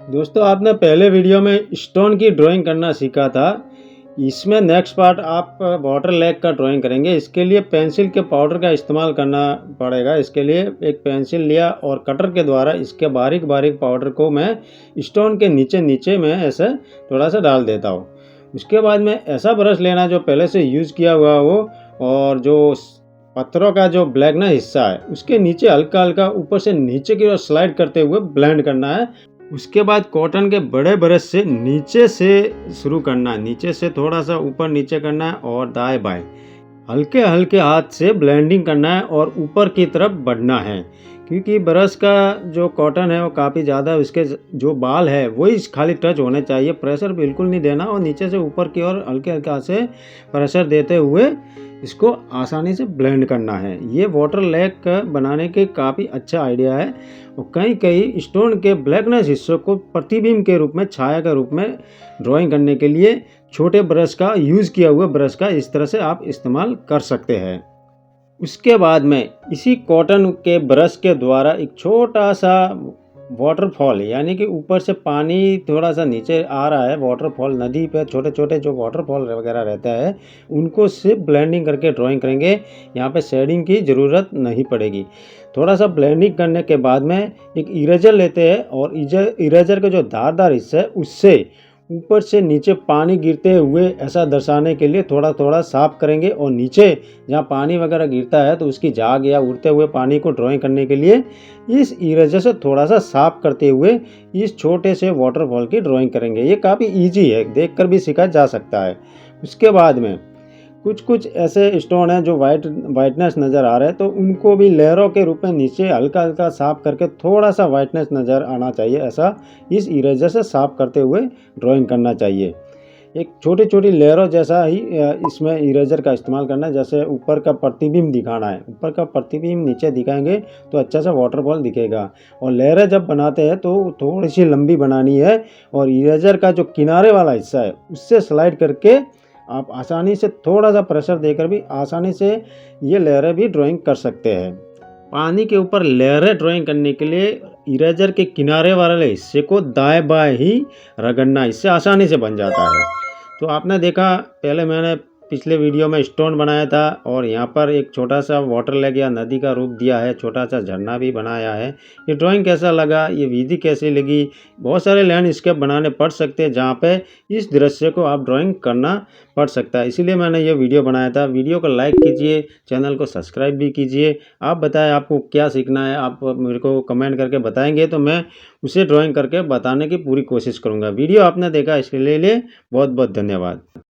दोस्तों आपने पहले वीडियो में स्टोन की ड्राइंग करना सीखा था। इसमें नेक्स्ट पार्ट आप वाटर लेक का ड्राइंग करेंगे। इसके लिए पेंसिल के पाउडर का इस्तेमाल करना पड़ेगा। इसके लिए एक पेंसिल लिया और कटर के द्वारा इसके बारीक बारीक पाउडर को मैं स्टोन के नीचे नीचे में ऐसे थोड़ा सा डाल देता हूँ। उसके बाद में ऐसा ब्रश लेना जो पहले से यूज़ किया हुआ हो और जो पत्थरों का जो ब्लैकनेस हिस्सा है उसके नीचे हल्का हल्का ऊपर से नीचे की ओर स्लाइड करते हुए ब्लेंड करना है। उसके बाद कॉटन के बड़े ब्रश से नीचे से शुरू करना है, नीचे से थोड़ा सा ऊपर नीचे करना है और दाएं बाएं हल्के हल्के हाथ से ब्लेंडिंग करना है और ऊपर की तरफ बढ़ना है। क्योंकि ब्रश का जो कॉटन है वो काफ़ी ज़्यादा, उसके जो बाल है वही खाली टच होने चाहिए, प्रेशर बिल्कुल नहीं देना और नीचे से ऊपर की ओर हल्के हल्के हाथ से प्रेशर देते हुए इसको आसानी से ब्लेंड करना है। ये वाटर लेक बनाने के काफ़ी अच्छा आइडिया है और कहीं कहीं स्टोन के ब्लैकनेस हिस्सों को प्रतिबिंब के रूप में, छाया के रूप में ड्राइंग करने के लिए छोटे ब्रश का यूज़ किया हुआ ब्रश का इस तरह से आप इस्तेमाल कर सकते हैं। उसके बाद में इसी कॉटन के ब्रश के द्वारा एक छोटा सा वाटरफॉल, यानी कि ऊपर से पानी थोड़ा सा नीचे आ रहा है, वाटरफॉल नदी पे छोटे छोटे जो वाटरफॉल वगैरह रहता है उनको सिर्फ ब्लेंडिंग करके ड्राइंग करेंगे। यहाँ पे शेडिंग की ज़रूरत नहीं पड़ेगी। थोड़ा सा ब्लेंडिंग करने के बाद में एक इरेजर लेते हैं और इरेजर का जो धारदार हिस्सा है उससे ऊपर से नीचे पानी गिरते हुए ऐसा दर्शाने के लिए थोड़ा थोड़ा साफ करेंगे और नीचे जहाँ पानी वगैरह गिरता है तो उसकी झाग या उड़ते हुए पानी को ड्राइंग करने के लिए इस इरेजर से थोड़ा सा साफ करते हुए इस छोटे से वाटरफॉल की ड्राइंग करेंगे। ये काफ़ी इजी है, देखकर भी सीखा जा सकता है। उसके बाद में कुछ कुछ ऐसे स्टोन हैं जो वाइटनेस नज़र आ रहे हैं, तो उनको भी लेयरों के रूप में नीचे हल्का हल्का साफ करके थोड़ा सा वाइटनेस नज़र आना चाहिए, ऐसा इस इरेजर से साफ करते हुए ड्राइंग करना चाहिए। एक छोटी छोटी लेयरों जैसा ही इसमें इरेजर का इस्तेमाल करना है। जैसे ऊपर का प्रतिबिंब दिखाना है, ऊपर का प्रतिबिंब नीचे दिखाएंगे तो अच्छा सा वाटरफॉल दिखेगा। और लेयरें जब बनाते हैं तो थोड़ी सी लंबी बनानी है और इरेजर का जो किनारे वाला हिस्सा है उससे स्लाइड करके आप आसानी से थोड़ा सा प्रेशर देकर भी आसानी से ये लेयरें भी ड्राइंग कर सकते हैं। पानी के ऊपर लेयरें ड्राइंग करने के लिए इरेजर के किनारे वाले हिस्से को दाएं बाएं ही रगड़ना, इससे आसानी से बन जाता है। तो आपने देखा पहले मैंने पिछले वीडियो में स्टोन बनाया था और यहाँ पर एक छोटा सा वाटर लेक या नदी का रूप दिया है, छोटा सा झरना भी बनाया है। ये ड्राइंग कैसा लगा, ये विधि कैसी लगी? बहुत सारे लैंडस्केप बनाने पड़ सकते हैं जहाँ पे इस दृश्य को आप ड्राइंग करना पड़ सकता है, इसीलिए मैंने ये वीडियो बनाया था। वीडियो को लाइक कीजिए, चैनल को सब्सक्राइब भी कीजिए। आप बताएं आपको क्या सीखना है, आप मेरे को कमेंट करके बताएंगे तो मैं उसे ड्राइंग करके बताने की पूरी कोशिश करूँगा। वीडियो आपने देखा इसके लिए बहुत बहुत धन्यवाद।